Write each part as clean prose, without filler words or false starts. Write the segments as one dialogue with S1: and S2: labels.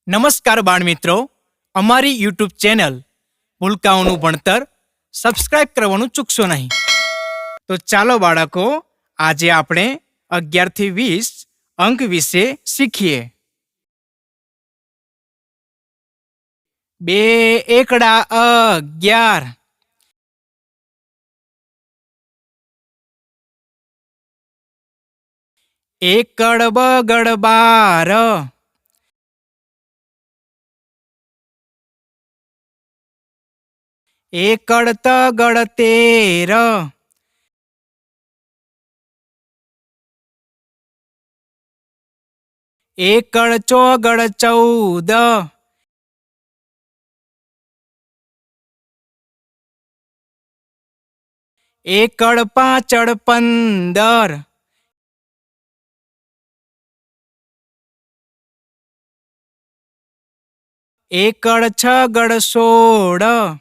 S1: નમસ્કાર બાળમિત્રો, અમારી યુટ્યુબ ચેનલ ભૂલકાઓનું ભણતર સબસ્ક્રાઇબ કરવાનું ચૂકશો નહીં. તો ચાલો બાળકો, આજે આપણે 11 થી 20 અંક વિશે શીખીએ. 2 એકડા 11, 1 બગડ 12, 1 તગડ 13, 1 ચોગડ 14, 1 પાંચડ 15, 1 છગડ 16,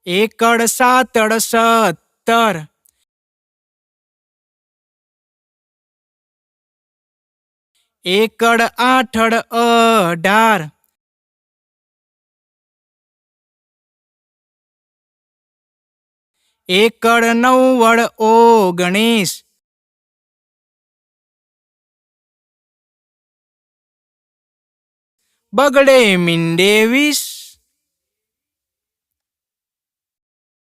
S1: 1 સાતડ 17, 1 આઠડ 18, 1 નવડ 19, બગડે મીંડે 20,